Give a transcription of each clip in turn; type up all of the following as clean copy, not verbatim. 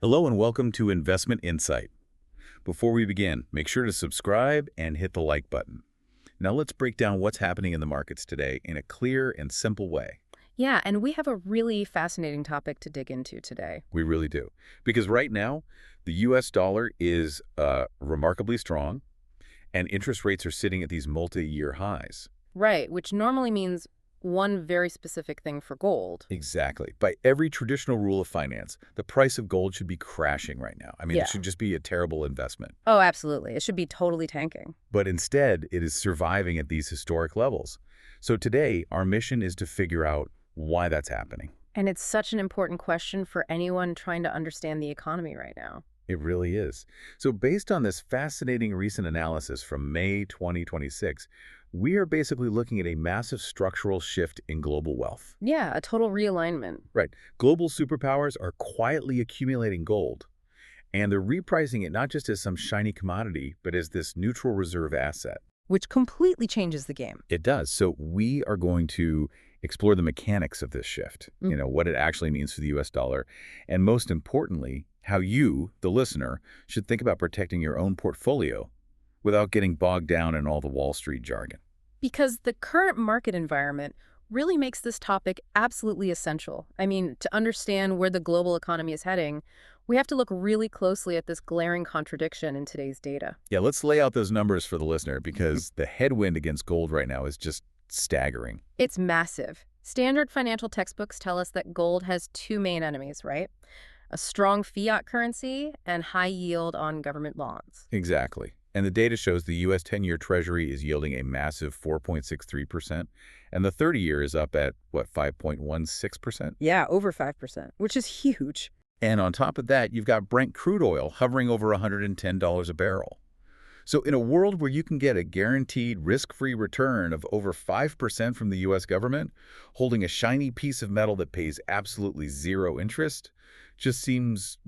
Hello and welcome to Investment Insight. Before we begin, make sure to subscribe and hit the like button. Now let's break down what's happening in the markets today in a clear and simple way. Yeah, and we have a really fascinating topic to dig into today. We really do. Because right now, the US dollar is remarkably strong and interest rates are sitting at these multi-year highs. Right, which normally means one very specific thing for gold. Exactly. By every traditional rule of finance, the price of gold should be crashing right now. Yeah. It should just be a terrible investment. Oh, absolutely. It should be totally tanking. But instead, it is surviving at these historic levels. So today, our mission is to figure out why that's happening. And it's such an important question for anyone trying to understand the economy right now. It really is. So based on this fascinating recent analysis from May 2026, we are basically looking at a massive structural shift in global wealth. Yeah, a total realignment. Right. Global superpowers are quietly accumulating gold, and they're repricing it not just as some shiny commodity, but as this neutral reserve asset. Which completely changes the game. It does. So we are going to explore the mechanics of this shift, what it actually means for the US dollar, and most importantly, how you, the listener, should think about protecting your own portfolio without getting bogged down in all the Wall Street jargon. Because the current market environment really makes this topic absolutely essential. To understand where the global economy is heading, we have to look really closely at this glaring contradiction in today's data. Yeah, let's lay out those numbers for the listener because the headwind against gold right now is just staggering. It's massive. Standard financial textbooks tell us that gold has two main enemies, right? A strong fiat currency and high yield on government bonds. Exactly. And the data shows the U.S. 10-year Treasury is yielding a massive 4.63%, and the 30-year is up at, 5.16%? Yeah, over 5%, which is huge. And on top of that, you've got Brent crude oil hovering over $110 a barrel. So in a world where you can get a guaranteed risk-free return of over 5% from the U.S. government, holding a shiny piece of metal that pays absolutely zero interest just seems,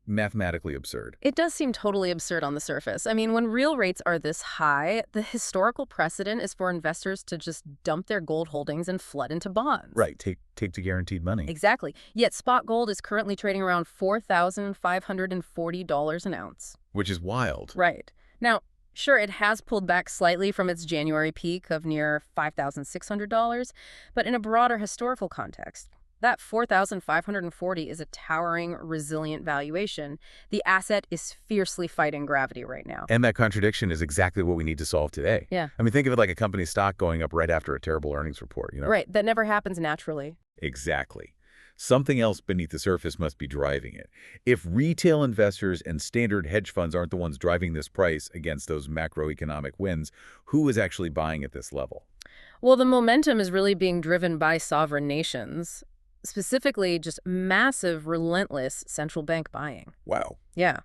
mathematically absurd. It does seem totally absurd on the surface. When real rates are this high, the historical precedent is for investors to just dump their gold holdings and flood into bonds. Right, take the guaranteed money. Exactly. Yet spot gold is currently trading around $4,540 an ounce. Which is wild. Right. Now, sure, it has pulled back slightly from its January peak of near $5,600, but in a broader historical context, that $4,540 is a towering, resilient valuation. The asset is fiercely fighting gravity right now. And that contradiction is exactly what we need to solve today. Yeah. Think of it like a company's stock going up right after a terrible earnings report, Right, that never happens naturally. Exactly. Something else beneath the surface must be driving it. If retail investors and standard hedge funds aren't the ones driving this price against those macroeconomic wins, who is actually buying at this level? Well, the momentum is really being driven by sovereign nations. Specifically, just massive, relentless central bank buying. Wow. Yeah.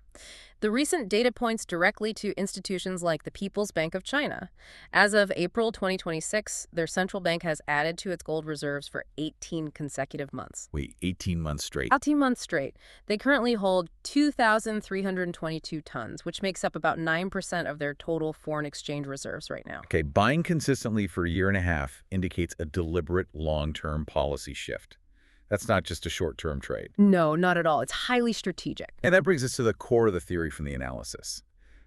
The recent data points directly to institutions like the People's Bank of China. As of April 2026, their central bank has added to its gold reserves for 18 consecutive months. Wait, 18 months straight? 18 months straight. They currently hold 2,322 tons, which makes up about 9% of their total foreign exchange reserves right now. Okay, buying consistently for a year and a half indicates a deliberate long-term policy shift. That's not just a short-term trade. No, not at all. It's highly strategic. And that brings us to the core of the theory from the analysis.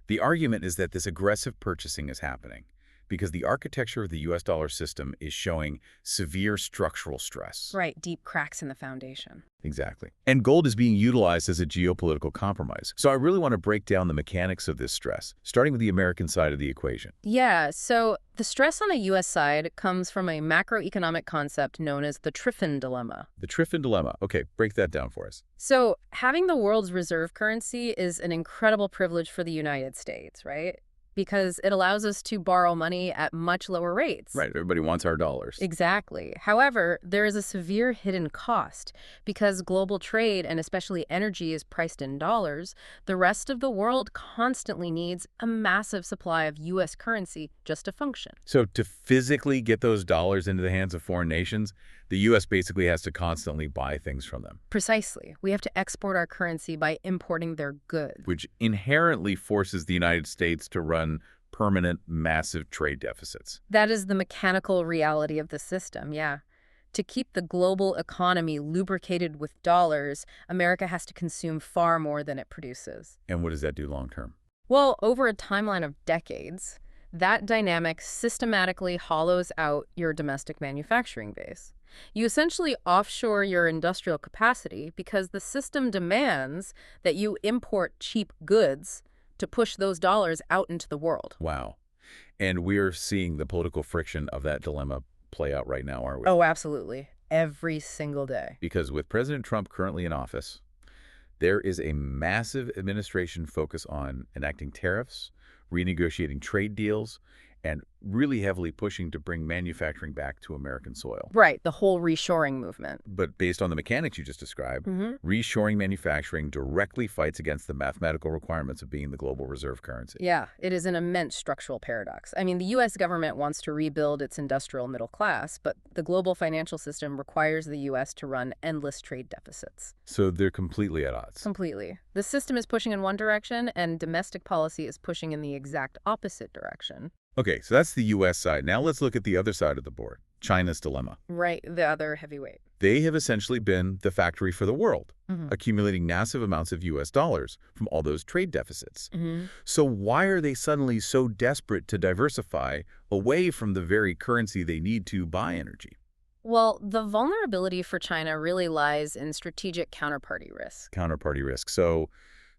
The argument is that this aggressive purchasing is happening because the architecture of the US dollar system is showing severe structural stress. Right, deep cracks in the foundation. Exactly. And gold is being utilized as a geopolitical compromise. So I really want to break down the mechanics of this stress, starting with the American side of the equation. Yeah, so the stress on the U.S. side comes from a macroeconomic concept known as the Triffin dilemma. The Triffin dilemma. Okay, break that down for us. So having the world's reserve currency is an incredible privilege for the United States, right? Because it allows us to borrow money at much lower rates. Right, everybody wants our dollars. Exactly. However, there is a severe hidden cost. Because global trade and especially energy is priced in dollars, the rest of the world constantly needs a massive supply of U.S. currency just to function. So to physically get those dollars into the hands of foreign nations, the U.S. basically has to constantly buy things from them. Precisely. We have to export our currency by importing their goods. Which inherently forces the United States to run permanent, massive trade deficits. That is the mechanical reality of the system, yeah. To keep the global economy lubricated with dollars, America has to consume far more than it produces. And what does that do long term? Well, over a timeline of decades, that dynamic systematically hollows out your domestic manufacturing base. You essentially offshore your industrial capacity because the system demands that you import cheap goods to push those dollars out into the world. Wow. And we're seeing the political friction of that dilemma play out right now, aren't we? Oh, absolutely. Every single day. Because with President Trump currently in office, there is a massive administration focus on enacting tariffs, renegotiating trade deals, and really heavily pushing to bring manufacturing back to American soil. Right, the whole reshoring movement. But based on the mechanics you just described, Hmm. reshoring manufacturing directly fights against the mathematical requirements of being the global reserve currency. Yeah, it is an immense structural paradox. I mean, the U.S. government wants to rebuild its industrial middle class, but the global financial system requires the U.S. to run endless trade deficits. So they're completely at odds. Completely. The system is pushing in one direction, and domestic policy is pushing in the exact opposite direction. Okay, so that's the U.S. side. Now let's look at the other side of the board, China's dilemma. Right, the other heavyweight. They have essentially been the factory for the world, Hmm. accumulating massive amounts of U.S. dollars from all those trade deficits. Hmm. So why are they suddenly so desperate to diversify away from the very currency they need to buy energy? Well, the vulnerability for China really lies in strategic counterparty risk. Counterparty risk. So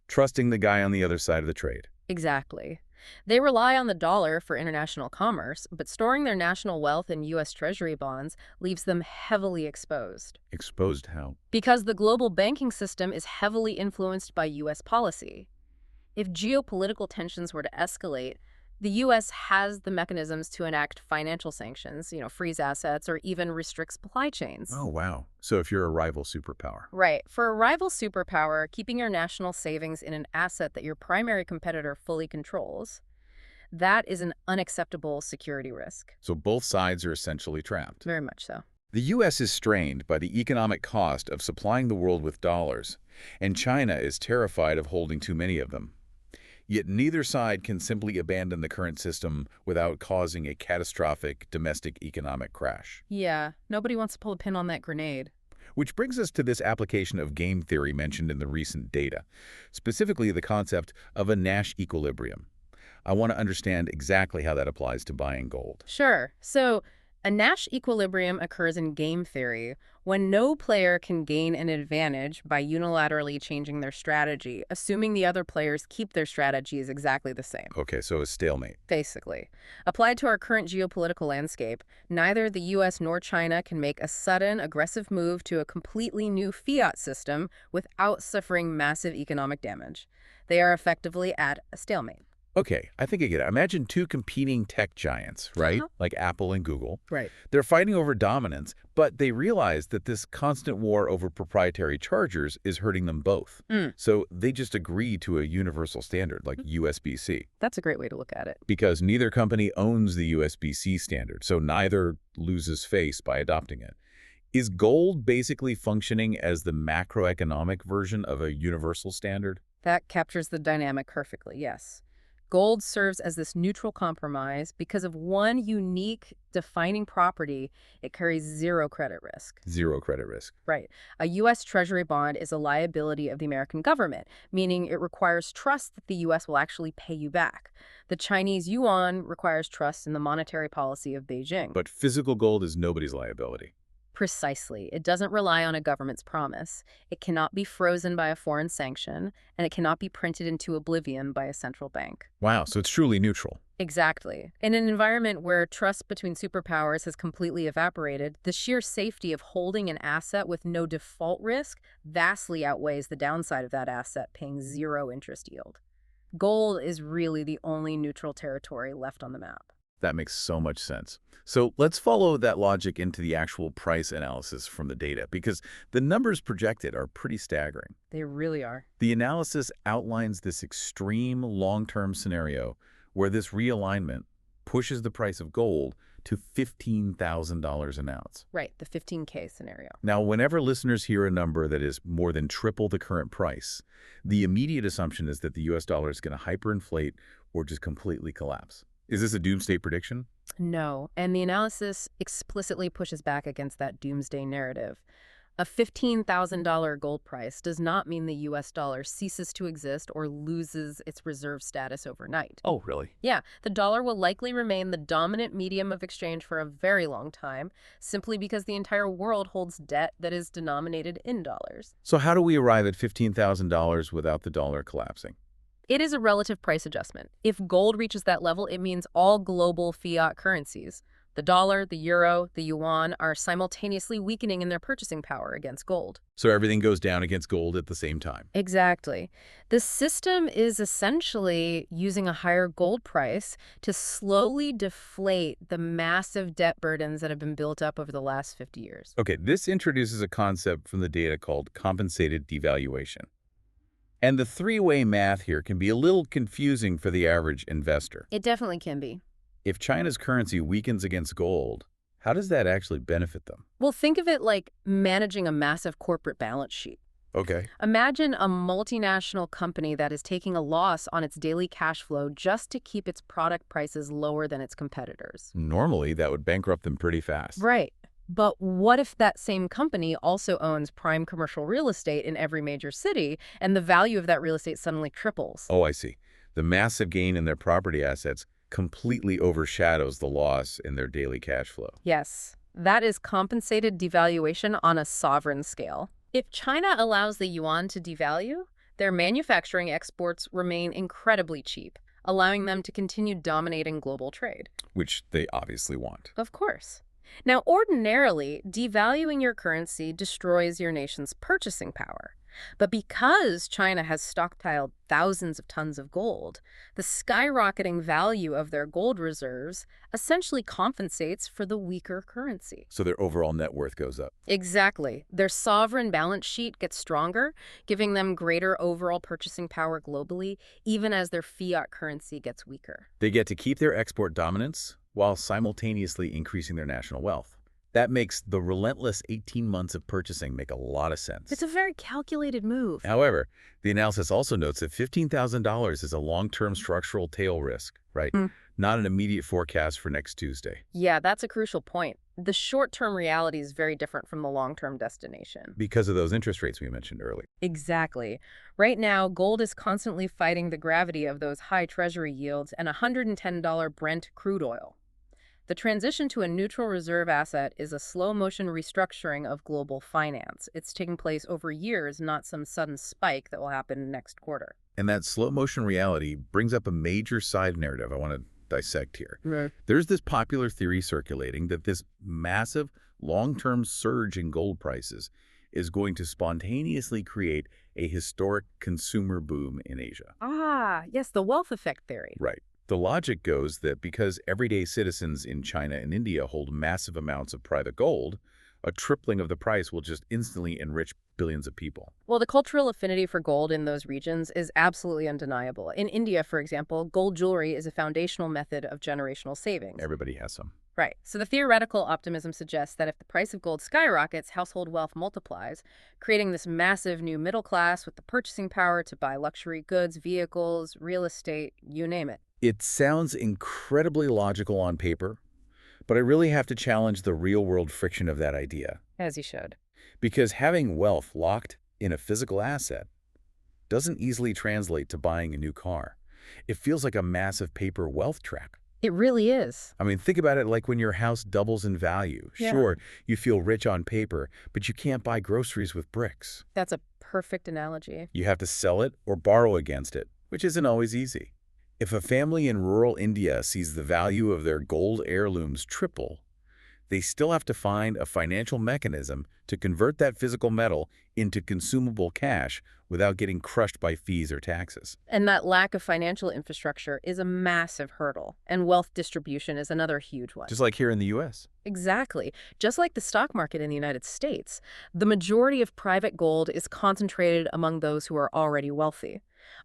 trusting the guy on the other side of the trade. Exactly. They rely on the dollar for international commerce, but storing their national wealth in U.S. Treasury bonds leaves them heavily exposed. Exposed how? Because the global banking system is heavily influenced by U.S. policy. If geopolitical tensions were to escalate, the U.S. has the mechanisms to enact financial sanctions, freeze assets, or even restrict supply chains. Oh, wow. So if you're a rival superpower. Right. For a rival superpower, keeping your national savings in an asset that your primary competitor fully controls, that is an unacceptable security risk. So both sides are essentially trapped. Very much so. The U.S. is strained by the economic cost of supplying the world with dollars, and China is terrified of holding too many of them. Yet neither side can simply abandon the current system without causing a catastrophic domestic economic crash. Yeah, nobody wants to pull a pin on that grenade. Which brings us to this application of game theory mentioned in the recent data, specifically the concept of a Nash equilibrium. I want to understand exactly how that applies to buying gold. Sure. So, a Nash equilibrium occurs in game theory when no player can gain an advantage by unilaterally changing their strategy, assuming the other players keep their strategies exactly the same. Okay, so a stalemate. Basically. Applied to our current geopolitical landscape, neither the U.S. nor China can make a sudden, aggressive move to a completely new fiat system without suffering massive economic damage. They are effectively at a stalemate. Okay, I think I get it. Imagine two competing tech giants, right? Like Apple and Google. Right. They're fighting over dominance, but they realize that this constant war over proprietary chargers is hurting them both. So they just agree to a universal standard like USB-C. That's a great way to look at it. Because neither company owns the USB-C standard, so neither loses face by adopting it. Is gold basically functioning as the macroeconomic version of a universal standard? That captures the dynamic perfectly, yes. Gold serves as this neutral compromise because of one unique defining property. It carries zero credit risk. Zero credit risk. Right. A U.S. Treasury bond is a liability of the American government, meaning it requires trust that the U.S. will actually pay you back. The Chinese yuan requires trust in the monetary policy of Beijing. But physical gold is nobody's liability. Precisely. It doesn't rely on a government's promise. It cannot be frozen by a foreign sanction, and it cannot be printed into oblivion by a central bank. Wow, so it's truly neutral. Exactly. In an environment where trust between superpowers has completely evaporated, the sheer safety of holding an asset with no default risk vastly outweighs the downside of that asset paying zero interest yield. Gold is really the only neutral territory left on the map. That makes so much sense. So let's follow that logic into the actual price analysis from the data, because the numbers projected are pretty staggering. They really are. The analysis outlines this extreme long-term scenario where this realignment pushes the price of gold to $15,000 an ounce. Right, the 15K scenario. Now, whenever listeners hear a number that is more than triple the current price, the immediate assumption is that the US dollar is going to hyperinflate or just completely collapse. Is this a doomsday prediction? No, and the analysis explicitly pushes back against that doomsday narrative. A $15,000 gold price does not mean the US dollar ceases to exist or loses its reserve status overnight. Oh, really? Yeah, the dollar will likely remain the dominant medium of exchange for a very long time, simply because the entire world holds debt that is denominated in dollars. So how do we arrive at $15,000 without the dollar collapsing? It is a relative price adjustment. If gold reaches that level, it means all global fiat currencies, the dollar, the euro, the yuan, are simultaneously weakening in their purchasing power against gold. So everything goes down against gold at the same time. Exactly. The system is essentially using a higher gold price to slowly deflate the massive debt burdens that have been built up over the last 50 years. Okay, this introduces a concept from the data called compensated devaluation. And the three-way math here can be a little confusing for the average investor. It definitely can be. If China's currency weakens against gold, how does that actually benefit them? Well, think of it like managing a massive corporate balance sheet. Okay. Imagine a multinational company that is taking a loss on its daily cash flow just to keep its product prices lower than its competitors. Normally, that would bankrupt them pretty fast. Right. But what if that same company also owns prime commercial real estate in every major city, and the value of that real estate suddenly triples? Oh, I see. The massive gain in their property assets completely overshadows the loss in their daily cash flow. Yes, that is compensated devaluation on a sovereign scale. If China allows the yuan to devalue, their manufacturing exports remain incredibly cheap, allowing them to continue dominating global trade. Which they obviously want. Of course. Now, ordinarily, devaluing your currency destroys your nation's purchasing power. But because China has stockpiled thousands of tons of gold, the skyrocketing value of their gold reserves essentially compensates for the weaker currency. So their overall net worth goes up. Exactly. Their sovereign balance sheet gets stronger, giving them greater overall purchasing power globally, even as their fiat currency gets weaker. They get to keep their export dominance while simultaneously increasing their national wealth. That makes the relentless 18 months of purchasing make a lot of sense. It's a very calculated move. However, the analysis also notes that $15,000 is a long-term structural tail risk, right? Not an immediate forecast for next Tuesday. Yeah, that's a crucial point. The short-term reality is very different from the long-term destination. Because of those interest rates we mentioned earlier. Exactly. Right now, gold is constantly fighting the gravity of those high Treasury yields and $110 Brent crude oil. The transition to a neutral reserve asset is a slow-motion restructuring of global finance. It's taking place over years, not some sudden spike that will happen next quarter. And that slow-motion reality brings up a major side narrative I want to dissect here. Right. There's this popular theory circulating that this massive long-term surge in gold prices is going to spontaneously create a historic consumer boom in Asia. Ah, yes, the wealth effect theory. Right. The logic goes that because everyday citizens in China and India hold massive amounts of private gold, a tripling of the price will just instantly enrich billions of people. Well, the cultural affinity for gold in those regions is absolutely undeniable. In India, for example, gold jewelry is a foundational method of generational savings. Everybody has some. Right. So the theoretical optimism suggests that if the price of gold skyrockets, household wealth multiplies, creating this massive new middle class with the purchasing power to buy luxury goods, vehicles, real estate, you name it. It sounds incredibly logical on paper, but I really have to challenge the real-world friction of that idea. As you should. Because having wealth locked in a physical asset doesn't easily translate to buying a new car. It feels like a massive paper wealth trap. It really is. I mean, think about it like when your house doubles in value. Yeah. Sure, you feel rich on paper, but you can't buy groceries with bricks. That's a perfect analogy. You have to sell it or borrow against it, which isn't always easy. If a family in rural India sees the value of their gold heirlooms triple, they still have to find a financial mechanism to convert that physical metal into consumable cash without getting crushed by fees or taxes. And that lack of financial infrastructure is a massive hurdle, and wealth distribution is another huge one. Just like here in the U.S. Exactly. Just like the stock market in the United States, the majority of private gold is concentrated among those who are already wealthy.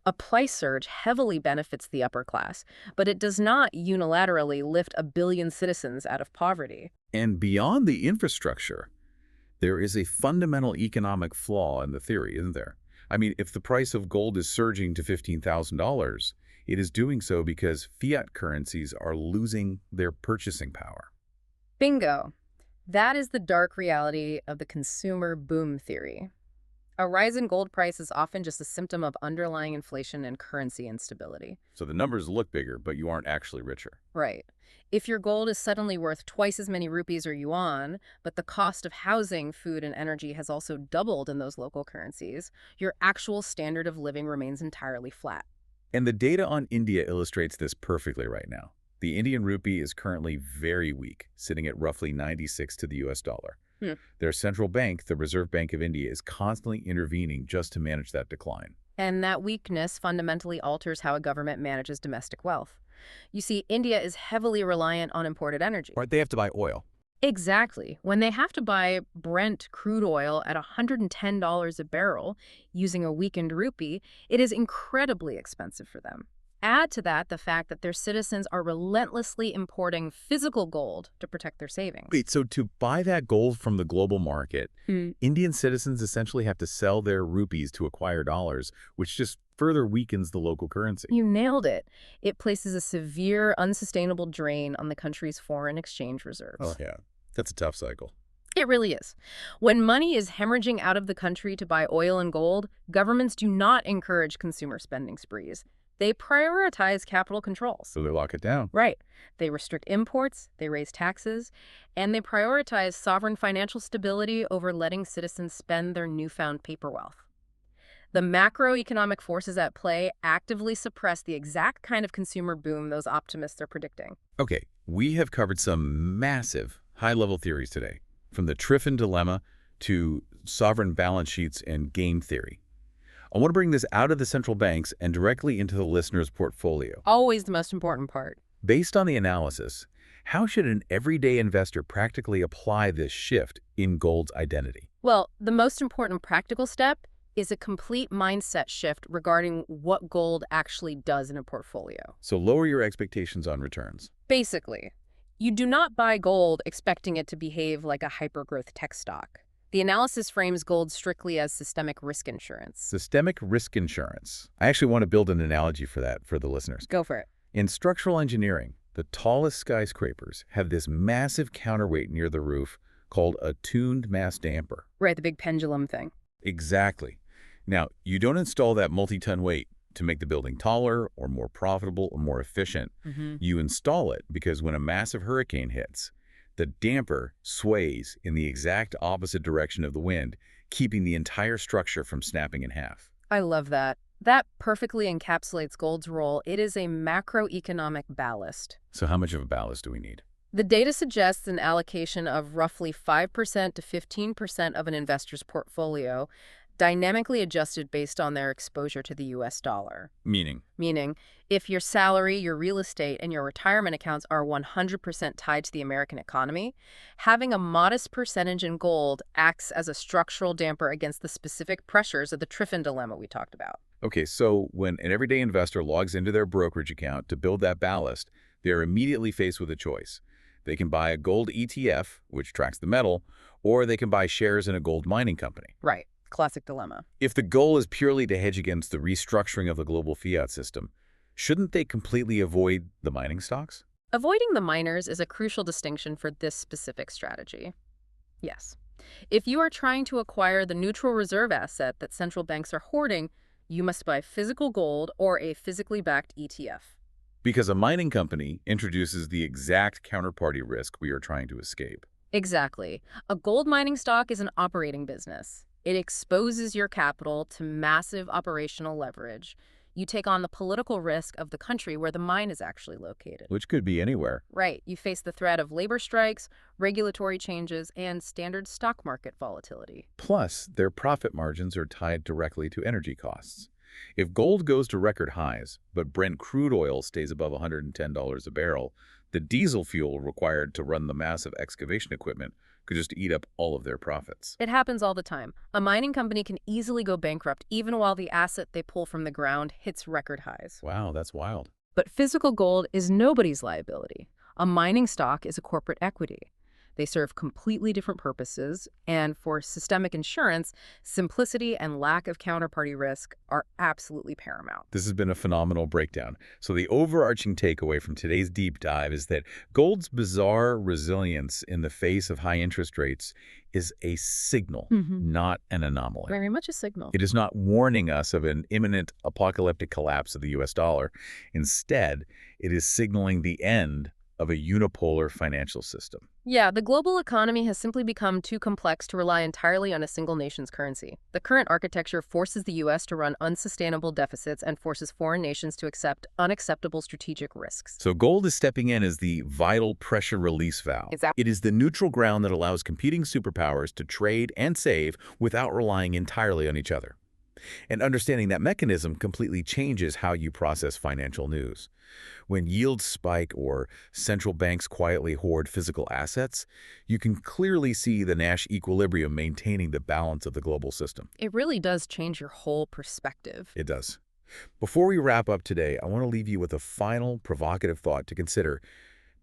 A price surge heavily benefits the upper class, but it does not unilaterally lift a billion citizens out of poverty. And beyond the infrastructure, there is a fundamental economic flaw in the theory, isn't there? I mean, if the price of gold is surging to $15,000, It is doing so because fiat currencies are losing their purchasing power. Bingo. That is the dark reality of the consumer boom theory. A rise in gold price is often just a symptom of underlying inflation and currency instability. So the numbers look bigger, but you aren't actually richer. Right. If your gold is suddenly worth twice as many rupees or yuan, but the cost of housing, food, and energy has also doubled in those local currencies, your actual standard of living remains entirely flat. And the data on India illustrates this perfectly right now. The Indian rupee is currently very weak, sitting at roughly 96 to the US dollar. Their central bank, the Reserve Bank of India, is constantly intervening just to manage that decline. And that weakness fundamentally alters how a government manages domestic wealth. You see, India is heavily reliant on imported energy. Right, they have to buy oil. Exactly. When they have to buy Brent crude oil at $110 a barrel using a weakened rupee, it is incredibly expensive for them. Add to that the fact that their citizens are relentlessly importing physical gold to protect their savings. Wait, so to buy that gold from the global market, Indian citizens essentially have to sell their rupees to acquire dollars, which just further weakens the local currency. You nailed it. It places a severe, unsustainable drain on the country's foreign exchange reserves. Oh, yeah. That's a tough cycle. It really is. When money is hemorrhaging out of the country to buy oil and gold, governments do not encourage consumer spending sprees. They prioritize capital controls. So they lock it down. Right. They restrict imports, they raise taxes, and they prioritize sovereign financial stability over letting citizens spend their newfound paper wealth. The macroeconomic forces at play actively suppress the exact kind of consumer boom those optimists are predicting. Okay, we have covered some massive high-level theories today, from the Triffin dilemma to sovereign balance sheets and game theory. I want to bring this out of the central banks and directly into the listener's portfolio. Always the most important part. Based on the analysis, how should an everyday investor practically apply this shift in gold's identity? Well, the most important practical step is a complete mindset shift regarding what gold actually does in a portfolio. So lower your expectations on returns. Basically, you do not buy gold expecting it to behave like a hypergrowth tech stock. The analysis frames gold strictly as systemic risk insurance. Systemic risk insurance. I actually want to build an analogy for that for the listeners. Go for it. In structural engineering, the tallest skyscrapers have this massive counterweight near the roof called a tuned mass damper. Right, the big pendulum thing. Exactly. Now, you don't install that multi-ton weight to make the building taller or more profitable or more efficient. You install it because when a massive hurricane hits, the damper sways in the exact opposite direction of the wind, keeping the entire structure from snapping in half. I love that. That perfectly encapsulates gold's role. It is a macroeconomic ballast. So how much of a ballast do we need? The data suggests an allocation of roughly 5% to 15% of an investor's portfolio, dynamically adjusted based on their exposure to the US dollar. Meaning, if your salary, your real estate, and your retirement accounts are 100% tied to the American economy, having a modest percentage in gold acts as a structural damper against the specific pressures of the Triffin dilemma we talked about. okay, so when an everyday investor logs into their brokerage account to build that ballast, they're immediately faced with a choice. They can buy a gold ETF, which tracks the metal, or they can buy shares in a gold mining company. Right. Classic dilemma. If the goal is purely to hedge against the restructuring of the global fiat system, shouldn't they completely avoid the mining stocks? Avoiding the miners is a crucial distinction for this specific strategy. Yes. If you are trying to acquire the neutral reserve asset that central banks are hoarding, you must buy physical gold or a physically backed ETF. Because a mining company introduces the exact counterparty risk we are trying to escape. Exactly. A gold mining stock is an operating business. It exposes your capital to massive operational leverage. You take on the political risk of the country where the mine is actually located. Which could be anywhere. Right. You face the threat of labor strikes, regulatory changes, and standard stock market volatility. Plus, their profit margins are tied directly to energy costs. If gold goes to record highs, but Brent crude oil stays above $110 a barrel, the diesel fuel required to run the massive excavation equipment could just eat up all of their profits. It happens all the time. A mining company can easily go bankrupt even while the asset they pull from the ground hits record highs. Wow, that's wild. But physical gold is nobody's liability. A mining stock is a corporate equity. They serve completely different purposes, and for systemic insurance, simplicity and lack of counterparty risk are absolutely paramount. This has been a phenomenal breakdown. So the overarching takeaway from today's deep dive is that gold's bizarre resilience in the face of high interest rates is a signal, Hmm. not an anomaly. Very much a signal. It is not warning us of an imminent apocalyptic collapse of the US dollar. Instead, it is signaling the end of a unipolar financial system. Yeah, the global economy has simply become too complex to rely entirely on a single nation's currency. The current architecture forces the U.S. to run unsustainable deficits and forces foreign nations to accept unacceptable strategic risks. So gold is stepping in as the vital pressure release valve. Exactly. It is the neutral ground that allows competing superpowers to trade and save without relying entirely on each other. And understanding that mechanism completely changes how you process financial news. When yields spike or central banks quietly hoard physical assets, you can clearly see the Nash equilibrium maintaining the balance of the global system. It really does change your whole perspective. It does. Before we wrap up today, I want to leave you with a final provocative thought to consider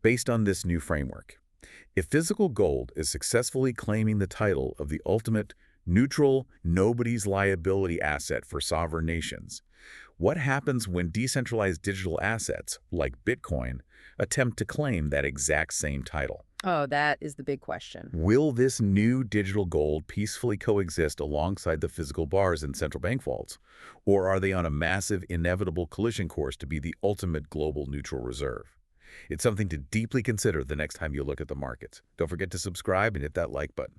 based on this new framework. If physical gold is successfully claiming the title of the ultimate neutral, nobody's liability asset for sovereign nations, what happens when decentralized digital assets, like Bitcoin, attempt to claim that exact same title? Oh, that is the big question. Will this new digital gold peacefully coexist alongside the physical bars in central bank vaults? Or are they on a massive, inevitable collision course to be the ultimate global neutral reserve? It's something to deeply consider the next time you look at the markets. Don't forget to subscribe and hit that like button.